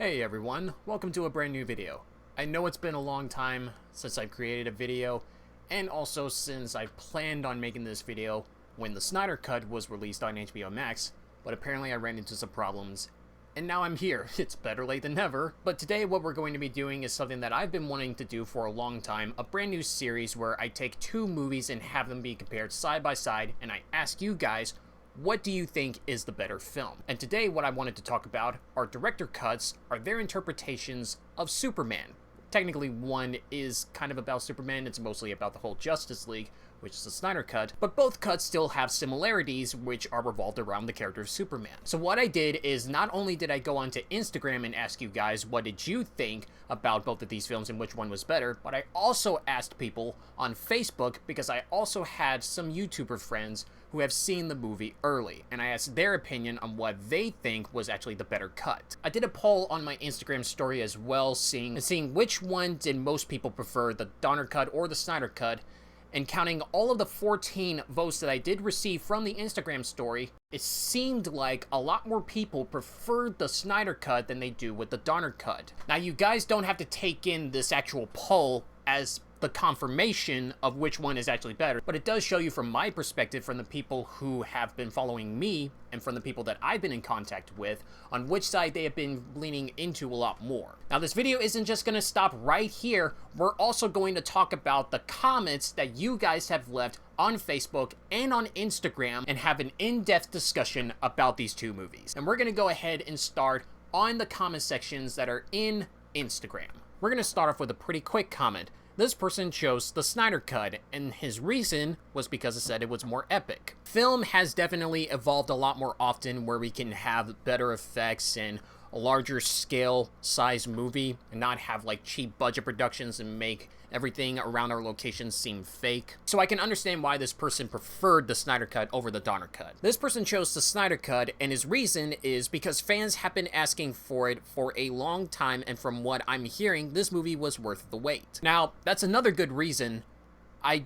Hey everyone, welcome to a brand new video. I know it's been a long time since I've created a video, and also since I planned on making this video when the Snyder Cut was released on HBO Max, but apparently I ran into some problems, and now I'm here. It's better late than never. But today what we're going to be doing is something that I've been wanting to do for a long time, a brand new series where I take two movies and have them be compared side by side, and I ask you guys, what do you think is the better film? And today what I wanted to talk about are director cuts, are their interpretations of Superman. Technically one is kind of about Superman, it's mostly about the whole Justice League, which is the Snyder Cut, but both cuts still have similarities which are revolved around the character of Superman. So what I did is not only did I go onto Instagram and ask you guys what did you think about both of these films and which one was better, but I also asked people on Facebook because I also had some YouTuber friends who have seen the movie early, and I asked their opinion on what they think was actually the better cut. I did a poll on my Instagram story as well, seeing which one did most people prefer, the Donner cut or the Snyder cut, and counting all of the 14 votes that I did receive from the Instagram story, it seemed like a lot more people preferred the Snyder cut than they do with the Donner cut. Now you guys don't have to take in this actual poll as the confirmation of which one is actually better, but it does show you from my perspective, from the people who have been following me and from the people that I've been in contact with, on which side they have been leaning into a lot more. Now this video isn't just going to stop right here, we're also going to talk about the comments that you guys have left on Facebook and on Instagram and have an in-depth discussion about these two movies. And we're going to go ahead and start on the comment sections that are in Instagram. We're going to start off with a pretty quick comment. This person chose the Snyder Cut, and his reason was because it said it was more epic. Film has definitely evolved a lot more often where we can have better effects and a larger scale size movie and not have like cheap budget productions and make everything around our locations seem fake. So I can understand why this person preferred the Snyder Cut over the Donner Cut. This person chose the Snyder Cut, and his reason is because fans have been asking for it for a long time, and from what I'm hearing, this movie was worth the wait. Now, that's another good reason. I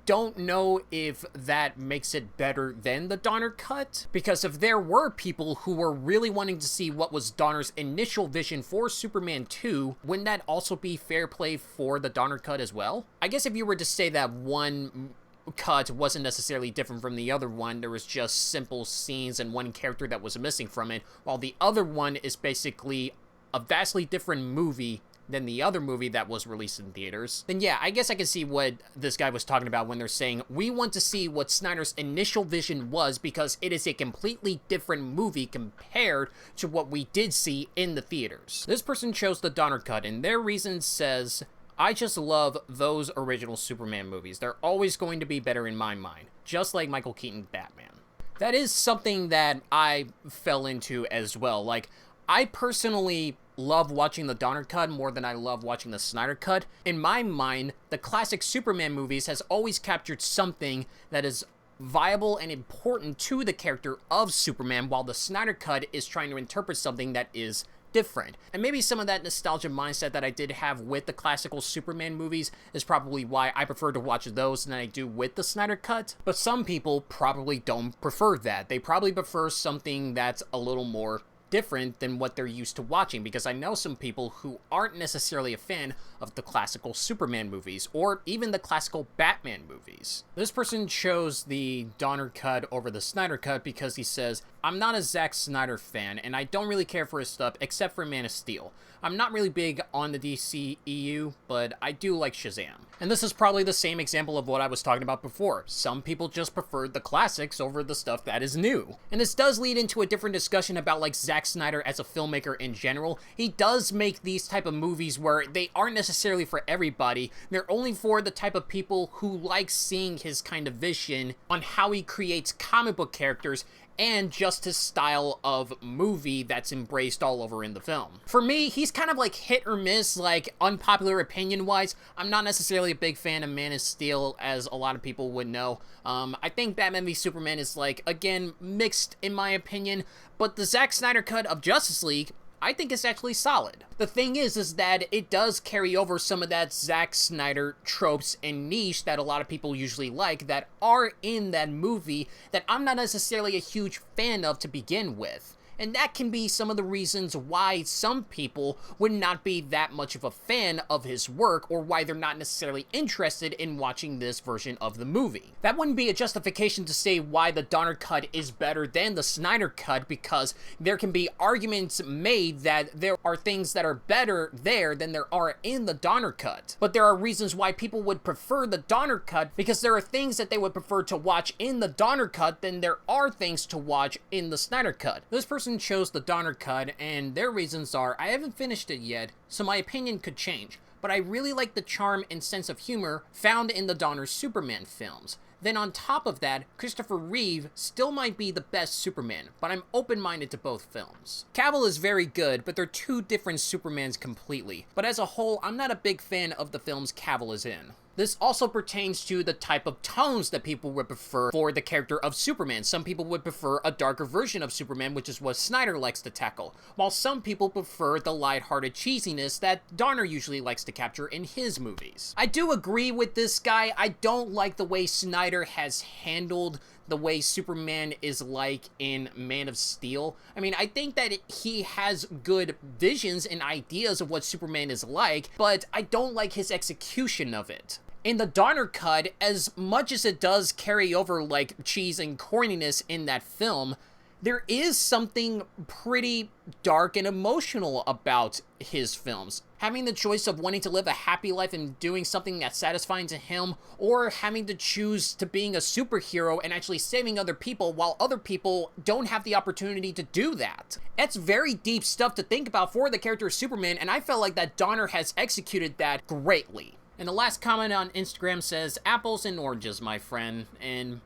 don't know if that makes it better than the Donner Cut, because if there were people who were really wanting to see what was Donner's initial vision for Superman 2, wouldn't that also be fair play for the Donner Cut as well? I guess if you were to say that one cut wasn't necessarily different from the other one, there was just simple scenes and one character that was missing from it, while the other one is basically a vastly different movie than the other movie that was released in theaters, then yeah, I guess I can see what this guy was talking about when they're saying, we want to see what Snyder's initial vision was because it is a completely different movie compared to what we did see in the theaters. This person chose the Donner Cut, and their reason says, I just love those original Superman movies. They're always going to be better in my mind, just like Michael Keaton's Batman. That is something that I fell into as well. Like, I personally love watching the Donner Cut more than I love watching the Snyder Cut. In my mind, the classic Superman movies has always captured something that is viable and important to the character of Superman, while the Snyder Cut is trying to interpret something that is different. And maybe some of that nostalgia mindset that I did have with the classical Superman movies is probably why I prefer to watch those than I do with the Snyder Cut. But some people probably don't prefer that. They probably prefer something that's a little more different than what they're used to watching, because I know some people who aren't necessarily a fan of the classical Superman movies or even the classical Batman movies. This person chose the Donner Cut over the Snyder Cut because he says, I'm not a Zack Snyder fan and I don't really care for his stuff except for Man of Steel. I'm not really big on the DCEU, but I do like Shazam. And this is probably the same example of what I was talking about before. Some people just preferred the classics over the stuff that is new. And this does lead into a different discussion about like Zack Snyder as a filmmaker in general. He does make these type of movies where they aren't necessarily for everybody. They're only for the type of people who like seeing his kind of vision on how he creates comic book characters and just his style of movie that's embraced all over in the film. For me, he's kind of like hit or miss, like unpopular opinion-wise. I'm not necessarily a big fan of Man of Steel, as a lot of people would know. I think Batman v Superman is like, again, mixed in my opinion, but the Zack Snyder cut of Justice League, I think it's actually solid. The thing is that it does carry over some of that Zack Snyder tropes and niche that a lot of people usually like that are in that movie that I'm not necessarily a huge fan of to begin with. and that can be some of the reasons why some people would not be that much of a fan of his work, or why they're not necessarily interested in watching this version of the movie. That wouldn't be a justification to say why the Donner Cut is better than the Snyder Cut, because there can be arguments made that there are things that are better there than there are in the Donner Cut. But there are reasons why people would prefer the Donner Cut, because there are things that they would prefer to watch in the Donner Cut than there are things to watch in the Snyder Cut. This person chose the Donner Cut, and their reasons are, I haven't finished it yet, so my opinion could change, but I really like the charm and sense of humor found in the Donner Superman films. Then on top of that, Christopher Reeve still might be the best Superman, but I'm open-minded to both films. Cavill is very good, but they're two different Supermans completely. But as a whole, I'm not a big fan of the films Cavill is in. This also pertains to the type of tones that people would prefer for the character of Superman. Some people would prefer a darker version of Superman, which is what Snyder likes to tackle, while some people prefer the lighthearted cheesiness that Donner usually likes to capture in his movies. I do agree with this guy. I don't like the way Snyder has handled the way Superman is like in Man of Steel. I mean, I think that he has good visions and ideas of what Superman is like, but I don't like his execution of it. In the Donner Cut, as much as it does carry over like cheese and corniness in that film, there is something pretty dark and emotional about his films. Having the choice of wanting to live a happy life and doing something that's satisfying to him, or having to choose to being a superhero and actually saving other people while other people don't have the opportunity to do that. It's very deep stuff to think about for the character of Superman, and I felt like that Donner has executed that greatly. And the last comment on Instagram says, apples and oranges, my friend, and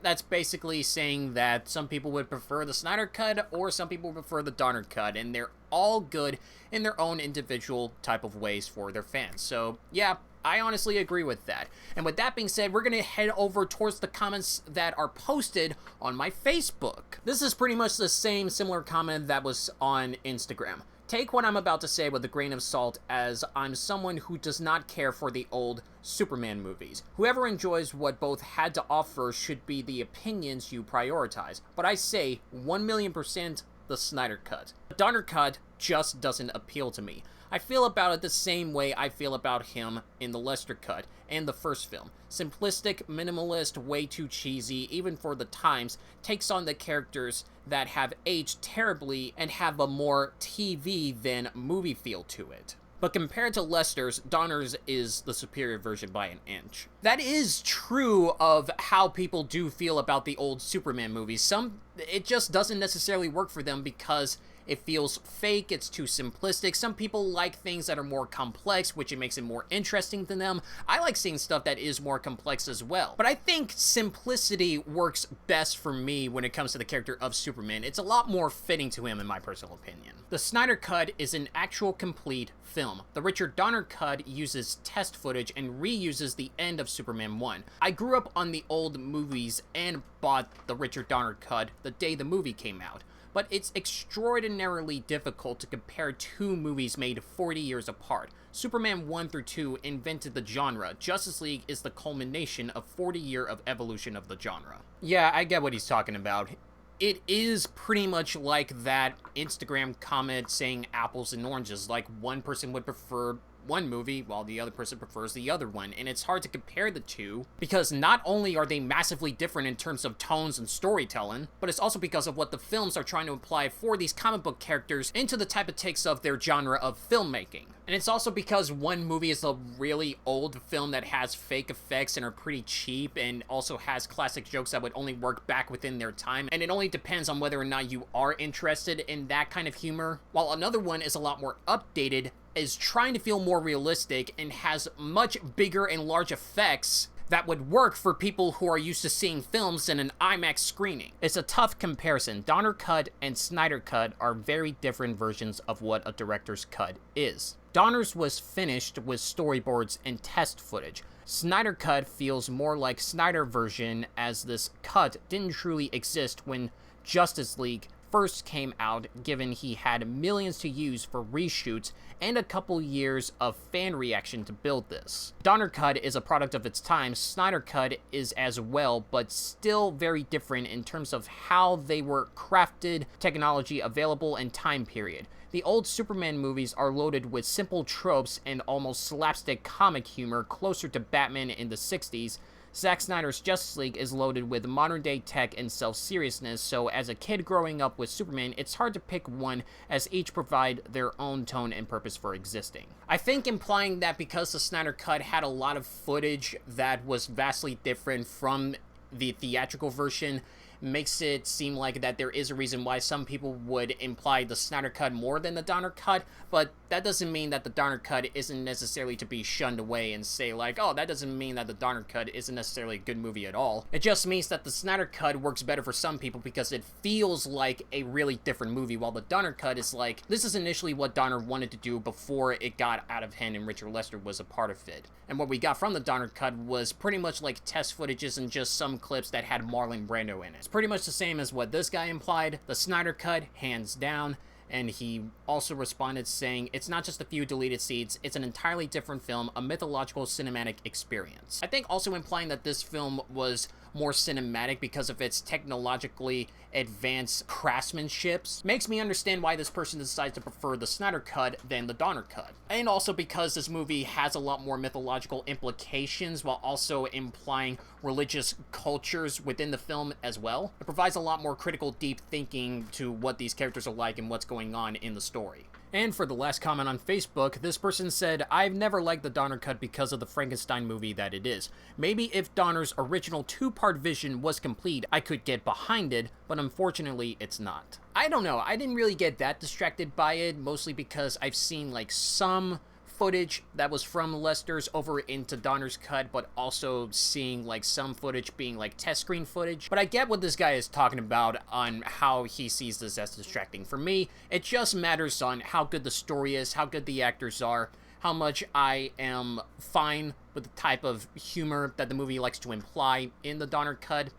that's basically saying that some people would prefer the Snyder Cut or some people prefer the Donner Cut, and they're all good in their own individual type of ways for their fans. So yeah, I honestly agree with that. And with that being said, we're going to head over towards the comments that are posted on my Facebook. This is pretty much the same similar comment that was on Instagram. Take what I'm about to say with a grain of salt, as I'm someone who does not care for the old Superman movies. Whoever enjoys what both had to offer should be the opinions you prioritize. But I say 1,000,000% the Snyder Cut. The Donner Cut just doesn't appeal to me. I feel about it the same way I feel about him in the Lester Cut and the first film. Simplistic, minimalist, way too cheesy, even for the times, takes on the characters that have aged terribly and have a more TV than movie feel to it. But compared to Lester's, Donner's is the superior version by an inch. That is true of how people do feel about the old Superman movies. It just doesn't necessarily work for them because it feels fake, it's too simplistic. Some people like things that are more complex, which it makes it more interesting to them. I like seeing stuff that is more complex as well. But I think simplicity works best for me when it comes to the character of Superman. It's a lot more fitting to him, in my personal opinion. The Snyder Cut is an actual complete film. The Richard Donner Cut uses test footage and reuses the end of Superman 1. I grew up on the old movies and bought the Richard Donner Cut the day the movie came out. But it's extraordinarily difficult to compare two movies made 40 years apart. Superman 1 through 2 invented the genre. Justice League is the culmination of 40 years of evolution of the genre. Yeah, I get what he's talking about. It is pretty much like that Instagram comment saying apples and oranges, like one person would prefer one movie while the other person prefers the other one, and it's hard to compare the two because not only are they massively different in terms of tones and storytelling, but it's also because of what the films are trying to apply for these comic book characters into the type of takes of their genre of filmmaking. And it's also because one movie is a really old film that has fake effects and are pretty cheap and also has classic jokes that would only work back within their time, and it only depends on whether or not you are interested in that kind of humor, while another one is a lot more updated, is trying to feel more realistic and has much bigger and large effects that would work for people who are used to seeing films in an IMAX screening. It's a tough comparison. Donner Cut and Snyder Cut are very different versions of what a director's cut is. Donner's was finished with storyboards and test footage. Snyder Cut feels more like Snyder version, as this cut didn't truly exist when Justice League first came out, given he had millions to use for reshoots and a couple years of fan reaction to build this. Donner Cut is a product of its time, Snyder Cut is as well, but still very different in terms of how they were crafted, technology available, and time period. The old Superman movies are loaded with simple tropes and almost slapstick comic humor closer to Batman in the 60s. Zack Snyder's Justice League is loaded with modern-day tech and self-seriousness, so as a kid growing up with Superman, it's hard to pick one, as each provide their own tone and purpose for existing. I think implying that because the Snyder Cut had a lot of footage that was vastly different from the theatrical version makes it seem like that there is a reason why some people would imply the Snyder Cut more than the Donner Cut, but that doesn't mean that the Donner Cut isn't necessarily to be shunned away and say like, oh, that doesn't mean that the Donner Cut isn't necessarily a good movie at all. It just means that the Snyder Cut works better for some people because it feels like a really different movie, while the Donner Cut is like, this is initially what Donner wanted to do before it got out of hand and Richard Lester was a part of it. And what we got from the Donner Cut was pretty much like test footages and just some clips that had Marlon Brando in it. It's pretty much the same as what this guy implied. The Snyder Cut, hands down. And he also responded saying, it's not just a few deleted scenes, it's an entirely different film, a mythological cinematic experience. I think also implying that this film was more cinematic because of its technologically advanced craftsmanship makes me understand why this person decides to prefer the Snyder Cut than the Donner Cut. And also because this movie has a lot more mythological implications while also implying religious cultures within the film as well. It provides a lot more critical, deep thinking to what these characters are like and what's going on in the story. And for the last comment on Facebook, this person said, I've never liked the Donner Cut because of the Frankenstein movie that it is. Maybe if Donner's original two-part vision was complete, I could get behind it, but unfortunately it's not. I don't know, I didn't really get that distracted by it, mostly because I've seen like some footage that was from Lester's over into Donner's cut, but also seeing like some footage being like test screen footage. But I get what this guy is talking about on how he sees this as distracting. For me, it just matters on how good the story is, how good the actors are, how much I am fine with the type of humor that the movie likes to imply in the Donner cut.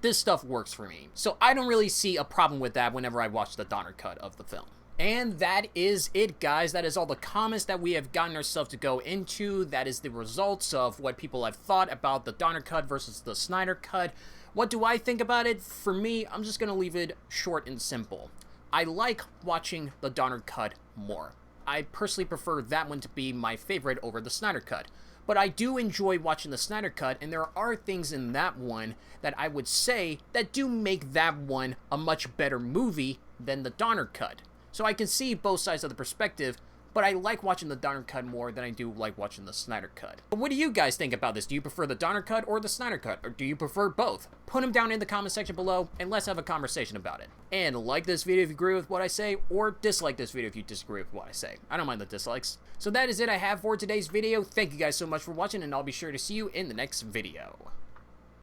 This stuff works for me. So I don't really see a problem with that whenever I watch the Donner cut of the film. And that is it, guys. That is all the comments that we have gotten ourselves to go into. That is the results of what people have thought about the Donner Cut versus the Snyder Cut. What do I think about it? For me, I'm just going to leave it short and simple. I like watching the Donner Cut more. I personally prefer that one to be my favorite over the Snyder Cut. But I do enjoy watching the Snyder Cut, and there are things in that one that I would say that do make that one a much better movie than the Donner Cut. So I can see both sides of the perspective, but I like watching the Donner Cut more than I do like watching the Snyder Cut. But what do you guys think about this? Do you prefer the Donner Cut or the Snyder Cut? Or do you prefer both? Put them down in the comment section below, and let's have a conversation about it. And like this video if you agree with what I say, or dislike this video if you disagree with what I say. I don't mind the dislikes. So that is it I have for today's video. Thank you guys so much for watching, and I'll be sure to see you in the next video.